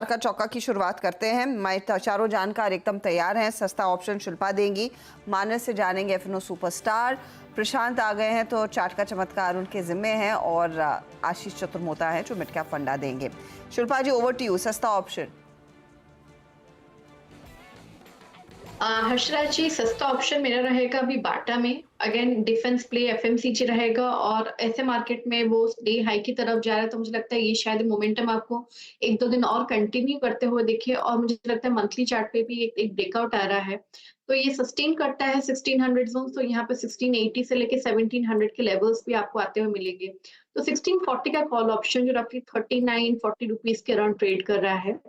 का चौका की शुरुआत करते हैं। मैं चारों जानकार एकदम तैयार हैं। सस्ता ऑप्शन शिल्पा देंगी, मानस से जानेंगे एफएनओ सुपरस्टार, प्रशांत आ गए हैं तो चार्ट का चमत्कार उनके जिम्मे है, और आशीष चतुर्मोता है जो मिड कैप फंडा देंगे। शिल्पा जी, ओवर टू यू। सस्ता ऑप्शन। हर्षराज जी, सस्ता ऑप्शन मेरा रहेगा अभी बाटा में। अगेन डिफेंस प्ले एफएमसीजी रहेगा और ऐसे मार्केट में वो डे हाई की तरफ जा रहा है, तो मुझे लगता है ये शायद मोमेंटम आपको एक दो दिन और कंटिन्यू करते हुए दिखे। और मुझे लगता है मंथली चार्ट पे भी एक ब्रेकआउट आ रहा है, तो ये सस्टेन करता है 1600 जोन। तो यहाँ पे 1680 से लेके 1700 के लेवल्स भी आपको आते हुए मिलेंगे। तो 1640 का कॉल ऑप्शन जो आपकी 39-40 रुपीज के अराउंड ट्रेड कर रहा है,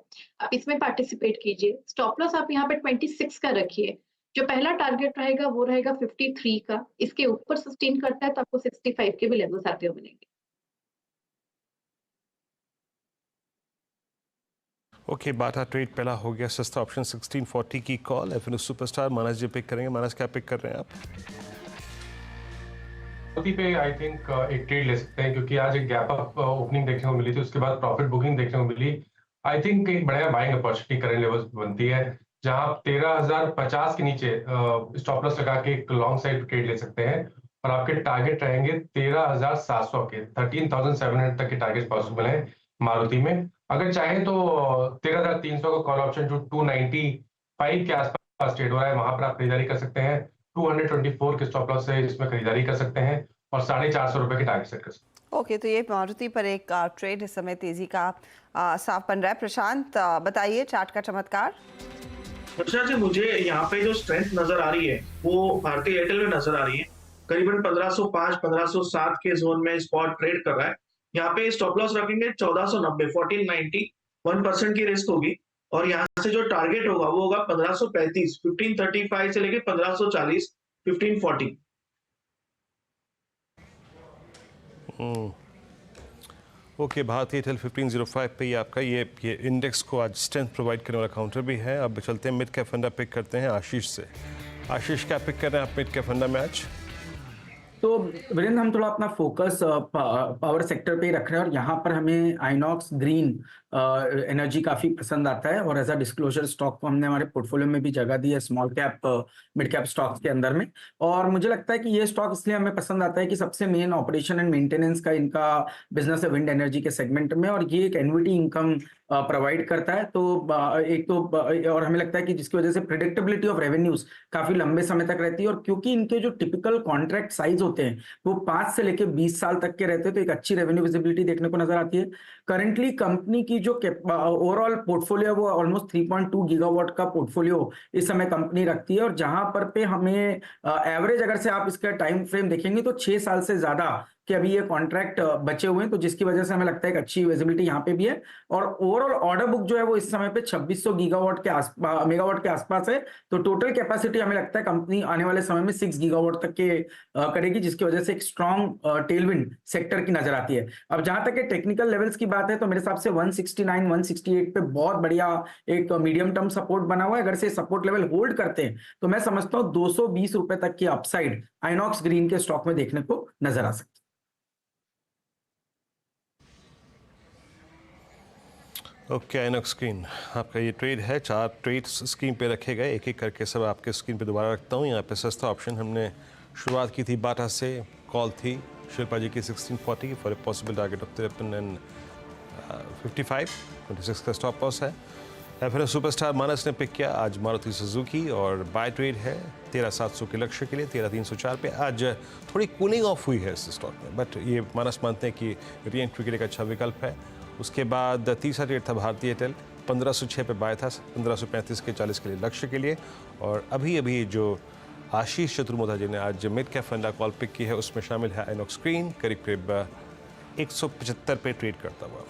आप इसमें पार्टिसिपेट कीजिए। स्टॉप लॉस आप यहाँ पे 26 का रखिए। जो पहला टारगेट रहेगा वो रहेगा 53 का। इसके ऊपर सस्टेन करता है तो आपको 65 के भी लेवल्स आते हुए मिलेंगे। ओके, बाटा ट्रेड पहला हो गया। सस्ता ऑप्शन 1640 की कॉल। एफएनओ सुपरस्टार मानस जी पिक करेंगे। मानस, क्या पिक कर रहे हैं आप? पे आई थिंक एक ट्रेड ले सकते हैं, क्योंकि आज एक गैप अप ओपनिंग देखने को मिली थी, उसके बाद प्रॉफिट बुकिंग देखने को मिली। आई थिंक एक बढ़िया बाइंग अपॉर्चुनिटी करंट लेवल्स बनती है, जहां 13,050 के नीचे स्टॉप लॉस लगा के एक लॉन्ग साइड ट्रेड ले सकते हैं। और आपके टारगेट रहेंगे 13,700 के, 13,700 तक के टारगेट पॉसिबल है मारुति में। अगर चाहे तो 13,300 का कॉल ऑप्शन जो 295 के आसपास ट्रेड हो रहा है, वहां पर आप खरीदारी कर सकते हैं। 224 के स्टॉप लॉस से इसमें खरीदारी कर सकते हैं और 450 रुपए के टारगेट सेट कर सकते हैं। ओके, तो ये मारुति पर एक ट्रेड इस समय तेजी का साफ बन रहा है। प्रशांत, बताइए चार्ट का चमत्कार। अच्छा जी, मुझे यहाँ पे जो स्ट्रेंथ नजर आ रही है वो भारतीय एयरटेल में नजर आ रही है। करीबन 1505 1507 के जोन में स्पॉट ट्रेड कर रहा है। यहाँ पे स्टॉप लॉस रखेंगे 1490, 1490, 1% की रिस्क होगी। और यहाँ से जो टारगेट होगा वो होगा 1535, 1535 से लेके 1540, 1540। ओके, भारतीय एयरटेल 1505 पे ही आपका ये इंडेक्स को आज स्ट्रेंथ प्रोवाइड करने वाला काउंटर भी है। अब चलते हैं मिड कैप फंडा पिक करते हैं आशीष से। आशीष, क्या पिक कर रहे हैं आप मिड कैप फंडा में आज? तो वीरेंद्र, हम थोड़ा अपना फोकस पावर सेक्टर पे ही रख रहे हैं, और यहाँ पर हमें आइनॉक्स ग्रीन एनर्जी काफी पसंद आता है, और एज अ डिस्क्लोजर स्टॉक को हमने हमारे पोर्टफोलियो में भी जगह दी है small cap mid cap stocks के अंदर में। और मुझे लगता है कि ये स्टॉक इसलिए हमें पसंद आता है कि सबसे मेन ऑपरेशन एंड मेंटेनेंस का इनका बिजनेस है विंड एनर्जी के सेगमेंट में, और ये एक एन्युटी इनकम प्रोवाइड करता है। तो एक तो और हमें लगता है कि जिसकी वजह से प्रिडिक्टेबिलिटी ऑफ रेवेन्यूज काफी लंबे समय तक रहती है, और क्योंकि इनके जो टिपिकल कॉन्ट्रैक्ट साइज होते हैं वो 5 से लेके 20 साल तक के रहते हैं, तो एक अच्छी रेवेन्यू विजिबिलिटी देखने को नजर आती है। करंटली कंपनी की जो ओवरऑल पोर्टफोलियो वो ऑलमोस्ट 3.2 गीगावाट का पोर्टफोलियो इस समय कंपनी रखती है, और जहां पर पे हमें एवरेज अगर से आप इसका टाइम फ्रेम देखेंगे तो 6 साल से ज्यादा कि अभी ये कॉन्ट्रैक्ट बचे हुए हैं, तो जिसकी वजह से हमें लगता है एक अच्छी विजिबिलिटी यहाँ पे भी है। और ओवरऑल ऑर्डर बुक जो है वो इस समय पे 2600 गीगावाट के आसपास मेगावाट के आसपास है। तो टोटल कैपेसिटी हमें लगता है कंपनी आने वाले समय में 6 गीगावाट तक के करेगी, जिसकी वजह से एक स्ट्रॉन्ग टेलविंड सेक्टर की नजर आती है। अब जहां तक टेक्निकल लेवल्स की बात है तो मेरे हिसाब से 169 168 पे बहुत बढ़िया एक मीडियम टर्म सपोर्ट बना हुआ है। अगर से सपोर्ट लेवल होल्ड करते हैं तो मैं समझता हूँ 220 रुपए तक की अपसाइड आइनॉक्स ग्रीन के स्टॉक में देखने को नजर आ सकती है। ओके, आइनॉक्स स्क्रीन आपका ये ट्रेड है। 4 ट्रेड्स स्क्रीन पे रखे गए, एक एक करके सब आपके स्क्रीन पे दोबारा रखता हूँ। यहाँ पे सस्ता ऑप्शन हमने शुरुआत की थी बाटा से, कॉल थी शिल्पा जी की 1640 for a possible target of 5355, 26 का स्टॉप लॉस है। एफएनओ सुपरस्टार मानस ने पिक किया आज मारुति सुजुकी, और बाय ट्रेड है 13,700 के लक्ष्य के लिए 13,304 पे। आज थोड़ी कूलिंग ऑफ हुई है इस स्टॉक में, बट ये मानस मानते हैं कि री एंट्री के लिए एक अच्छा विकल्प है। उसके बाद तीसरा ट्रेड था भारतीय एयरटेल, 1506 पे बाय था, 1535 के 40 के लिए लक्ष्य के लिए। और अभी जो आशीष चतुर्मोता जी ने आज मिड कैप फंडा कॉल पिक की है उसमें शामिल है आइनॉक्स स्क्रीन, करीब 175 पे ट्रेड करता हुआ।